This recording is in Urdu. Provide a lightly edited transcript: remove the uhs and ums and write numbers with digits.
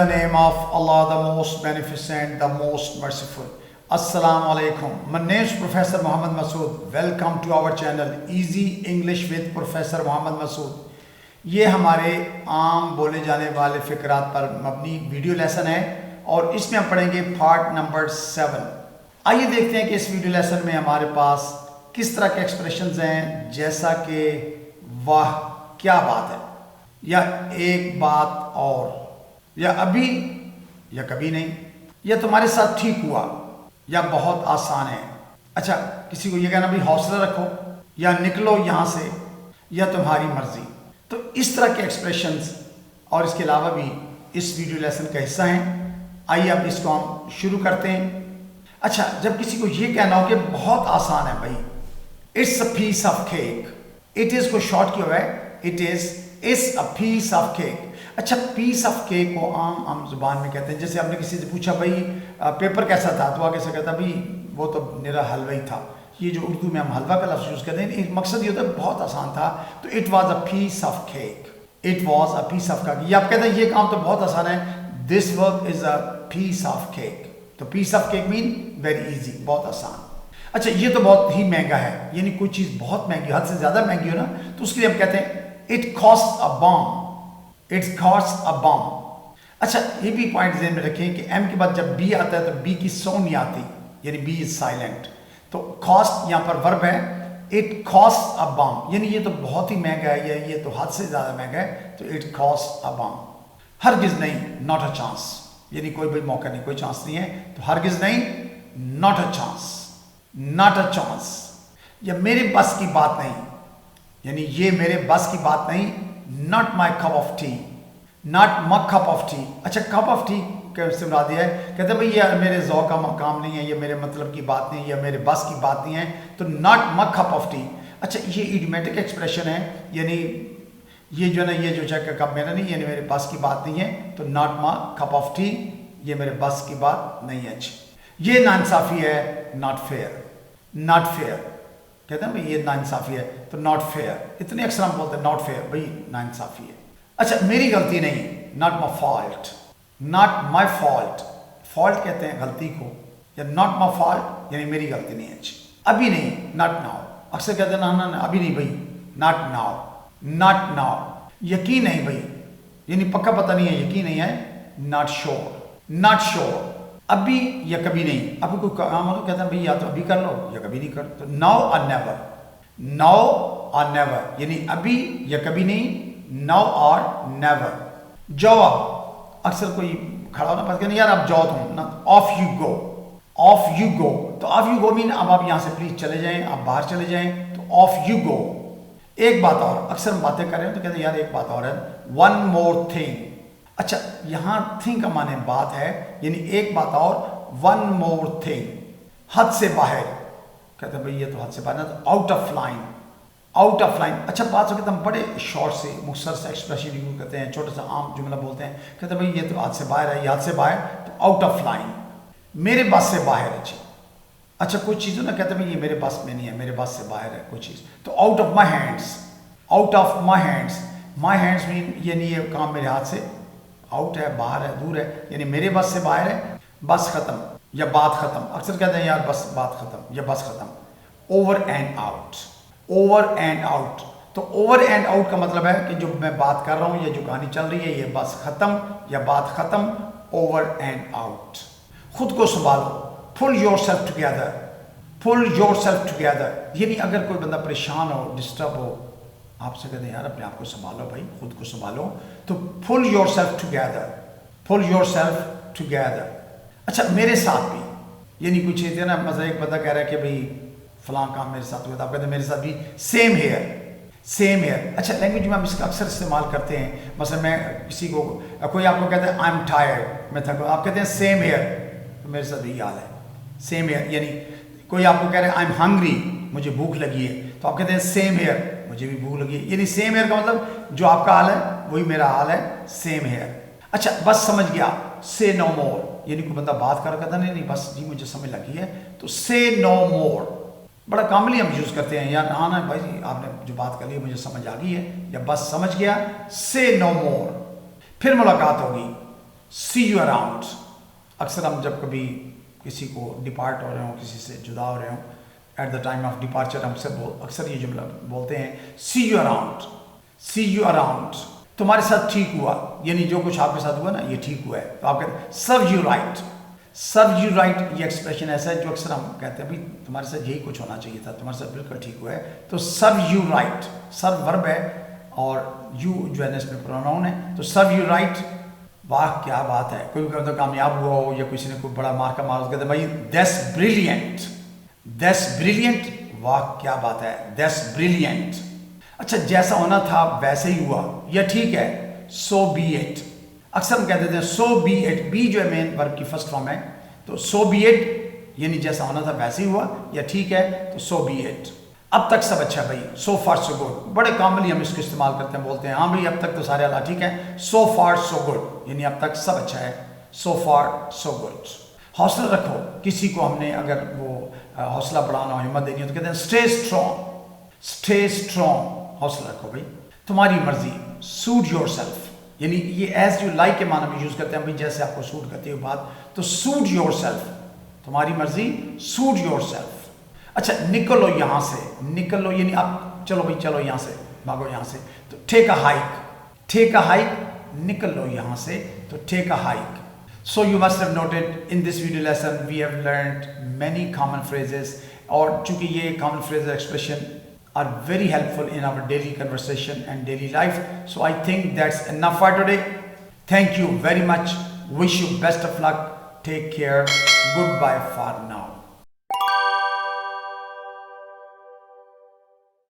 the name of Allah, the most beneficent, the most merciful. Assalamu alaikum. My name is Professor Muhammad Masood. Welcome to our channel Easy English with Professor Muhammad Masood. یہ ہمارے عام بولے جانے والے فقرات پر مبنی ویڈیو لیسن ہے اور اس میں ہم پڑھیں گے پارٹ نمبر 7. آئیے دیکھتے ہیں کہ اس ویڈیو لیسن میں ہمارے پاس کس طرح کے ایکسپریشنز ہیں، جیسا کہ واہ کیا بات ہے، یا ایک بات اور، یا ابھی یا کبھی نہیں، یا تمہارے ساتھ ٹھیک ہوا، یا بہت آسان ہے. اچھا، کسی کو یہ کہنا بھی حوصلہ رکھو، یا نکلو یہاں سے، یا تمہاری مرضی. تو اس طرح کے ایکسپریشنز اور اس کے علاوہ بھی اس ویڈیو لیسن کا حصہ ہیں. آئیے اب اس کو ہم شروع کرتے ہیں. اچھا، جب کسی کو یہ کہنا ہو کہ بہت آسان ہے بھائی، it's a piece of cake. It is کو شارٹ کیا ہوا ہے، it is a piece of cake. اچھا، پیس آف کیک کو عام ہم زبان میں کہتے ہیں. جیسے آپ نے کسی سے پوچھا بھائی پیپر کیسا تھا، تو وہ کیسا کہتا بھائی وہ تو میرا حلوہ ہی تھا. یہ جو اردو میں ہم حلوہ کا لفظ یوز کرتے ہیں، ایک مقصد یہ ہوتا ہے بہت آسان تھا. تو it was a piece of cake, it was a piece of cake. یہ آپ کہتے ہیں یہ کام تو بہت آسان ہے، this work is a piece of cake. تو پیس آف کیک مین ویری ایزی، بہت آسان. اچھا، یہ تو بہت ہی مہنگا ہے، یعنی کوئی چیز بہت مہنگی، حد سے زیادہ مہنگی ہو نا، تو اس کے لیے ہم کہتے ہیں it cost a bomb, it cost a bomb. اچھا، یہ بھی پوائنٹ ذہن میں رکھیں کہ ایم کے بعد جب بی آتا ہے تو بی کی ساؤنڈ نہیں آتی، یعنی بی از سائلنٹ. تو کاسٹ یہاں پر ورب ہے، اٹ کاسٹ اے بام، یعنی یہ تو بہت ہی مہنگا ہے، یا یہ تو حد سے زیادہ مہنگا ہے، تو اٹ کاسٹ اے بام. ہرگز نہیں، ناٹ اے چانس، یعنی کوئی بھی موقع نہیں، کوئی چانس نہیں ہے. تو ہرگز نہیں، not a chance, not a chance. یا میرے بس کی بات نہیں، یعنی یہ میرے بس کی بات نہیں. Not my cup of T, not my cup of T. اچھا، کپ آف ٹی سے مراد یہ ہے، کہتے ہیں بھئی یہ میرے ذوق کا کام نہیں ہے، یہ میرے مطلب کی بات نہیں، یا میرے بس کی بات نہیں ہے. تو not my cup of T. اچھا، یہ ایڈیومیٹک ایکسپریشن ہے، یعنی یہ جو ہے نا، یہ جو چیک کا کپ میرا نہیں، یعنی میرے بس کی بات نہیں ہے. تو not my cup of T, یہ میرے بس کی بات نہیں ہے. اچھی، یہ ناانصافی ہے، ناٹ فیئر. ناٹ فیئر کہتے ہیں بھئی یہ ناانصافی ہے، تو ناٹ فیئر. اتنے اکثر ہم بولتے ہیں ناٹ فیئر، بھئی ناانصافی ہے. اچھا، میری غلطی نہیں، not my fault, not my fault. Fault کہتے ہیں غلطی کو، یا ناٹ مائی فالٹ یعنی میری غلطی نہیں ہے. اچھی، ابھی نہیں، ناٹ ناؤ. اکثر کہتے ہیں نا ابھی نہیں بھائی، ناٹ ناؤ، ناٹ ناؤ. یقین نہیں بھائی، یعنی پکا پتہ نہیں ہے، یقین نہیں ہے. Not sure, not sure. ابھی یا کبھی نہیں. ابھی کوئی کام ہو تو کہتے ہیں بھائی یا تو ابھی کر لو یا کبھی نہیں کر. تو ناؤ اور نیور، ناؤ اور نیور یعنی ابھی یا کبھی نہیں، ناؤ اور نیور. جاؤ، اکثر کوئی کھڑا ہونا پڑتا ہے نا، یار آپ جاؤ تم نا، of you go, of you go. تو آف یو گو مین اب آپ یہاں سے پلیز چلے جائیں، آپ باہر چلے جائیں. تو آف یو گو. ایک بات اور، اکثر ہم باتیں کر رہے ہیں تو کہتے ہیں یار ایک بات اور ہے، ون مور تھنگ. اچھا، یہاں تھنگ کا معنی بات ہے، یعنی ایک بات اور، ون مور تھنگ. حد سے باہر، کہتے ہیں بھئی یہ تو حد سے باہر ہے، تو out of line, out of line. اچھا، بات وقت ہم بڑے شارٹ سے مختصر سے ایکسپریشن یوز کرتے ہیں، چھوٹا سا عام جملہ بولتے ہیں، کہتے ہیں بھئی یہ تو حد سے باہر ہے، یہ حد سے باہر، تو آؤٹ آف لائن، میرے بس سے باہر ہے. اچھا، کوئی چیز ہو نا، کہتے ہیں بھئی یہ میرے بس میں نہیں ہے، میرے بس سے باہر ہے کوئی چیز. تو out of my hands, out of my hands. My hands مین یعنی یہ کام میرے ہاتھ سے آؤٹ ہے، باہر ہے، دور ہے، یعنی میرے بس سے باہر ہے. بس ختم یا بات ختم. اکثر کہتے ہیں یار بس بات ختم یا بس ختم. Over and out, over and out. تو اوور اینڈ آؤٹ کا مطلب ہے کہ جو میں بات کر رہا ہوں یا جو کہانی چل رہی ہے، یہ بس ختم یا بات ختم. Over and out. خود کو سنبھالو، pull yourself together, pull yourself together. یعنی اگر کوئی بندہ پریشان ہو، ڈسٹرب ہو، آپ سے کہتے ہیں یار اپنے آپ کو سنبھالو بھائی، خود کو سنبھالو. تو pull yourself together, pull yourself together. اچھا، میرے ساتھ بھی، یعنی کچھ چیزیں نا، مثلا ایک بندہ کہہ رہا ہے کہ بھئی فلاں کام میرے ساتھ ہوا تھا، آپ کہتے ہیں میرے ساتھ بھی، سیم ہیئر، سیم ہیئر. اچھا، لینگویج میں ہم اس کا اکثر استعمال کرتے ہیں. مثلا میں کسی کو، کوئی آپ کو کہتا ہے آئی ایم ٹائرڈ، میں تھکا، آپ کہتے ہیں سیم ہیئر، تو میرے ساتھ بھی یہ حال ہے، سیم ہیئر. یعنی کوئی آپ کو کہہ رہے ہیں آئی ایم ہنگری، مجھے بھوک لگی ہے، تو آپ کہتے ہیں سیم ہیئر، مجھے بھی بھوک لگی ہے. یعنی سیم ہیئر کا مطلب جو آپ کا حال ہے وہی میرا حال ہے، سیم ہیئر. اچھا، بس سمجھ گیا، سے نو مور. یعنی کوئی بندہ بات کر کہتا نہیں بس جی مجھے سمجھ لگی ہے، تو سے نو مور. بڑا کاملی ہم یوز کرتے ہیں، یا نا بھائی جی آپ نے جو بات کر لی مجھے سمجھ آ گئی ہے، یا بس سمجھ گیا، سے نو مور. پھر ملاقات ہوگی، سی یو اراؤنڈ. اکثر ہم جب کبھی کسی کو ڈپارٹ ہو رہے ہوں, کسی سے جدا ہو رہے ہوں, at the time of departure ہم اکثر یہ جملہ بولتے ہیں, see you around, see you around. تمہارے ساتھ ٹھیک ہوا, یعنی جو کچھ آپ کے ساتھ ہوا نا یہ ٹھیک ہوا ہے. تو آپ کہتے ہیں serve you right. Serve you right یہ ایکسپریشن ایسا ہے جو اکثر ہم کہتے ہیں بھائی تمہارے ساتھ یہی کچھ ہونا چاہیے تھا, تمہارے ساتھ بالکل ٹھیک ہوا ہے. تو سرو یو رائٹ, سرو ورب ہے اور یو جو ہے نا اس میں پروناؤن ہے. تو سرو یو رائٹ, واہ کیا بات ہے. کوئی بھی کامیاب ہوا ہو یا کسی نے کوئی بڑا مارکا مارا, کہتے ہیں بھائی دیٹس بریلینٹ, دیٹس بریلینٹ, واہ کیا بات ہے, دیٹس بریلینٹ. اچھا جیسا ہونا تھا ویسے ہی ہوا, یا ٹھیک ہے, سو بی اٹ. اکثر ہم کہتے ہیں سو بی اٹ, بی جو ہے مین ورب کی فرسٹ فارم ہے. تو سو بی اٹ یعنی جیسا ہونا تھا ویسے ہی ہوا, یا ٹھیک ہے, تو سو بی اٹ. اب تک سب اچھا بھائی, سو فار سو گڈ. بڑے کامنلی ہم اس کو استعمال کرتے ہیں, بولتے ہیں ہاں بھائی اب تک تو سارے اللہ ٹھیک ہے. سو فار سو گڈ یعنی اب تک سب اچھا ہے, سو فار سو گڈ. حوصلہ رکھو, کسی کو ہم نے اگر وہ حوصلہ بڑھانا ہو, ہمت دینی ہو, تو کہتے ہیں اسٹے اسٹرانگ, اسٹے اسٹرانگ. حوصلہ رکھو بھائی, تمہاری مرضی, سوٹ یور سیلف. یعنی یہ ایز یو لائک کے معنی میں یوز کرتے ہیں بھائی, جیسے آپ کو سوٹ کرتی ہے بات. تو سوٹ یور سیلف, تمہاری مرضی, سوٹ یور سیلف. اچھا نکلو یہاں سے, نکل لو یعنی اب چلو بھائی چلو یہاں سے, بھاگو یہاں سے. تو ٹیک اے ہائیک, ٹیک اے ہائیک, نکل لو یہاں سے, تو ٹیک اے hike. So you must have noted in this video lesson we have learned many common phrases, اور چونکہ یہ common phrases expression are very helpful in our daily conversation and daily life. So I think that's enough for today. Thank you very much. Wish you best of luck. Take care. Goodbye for now.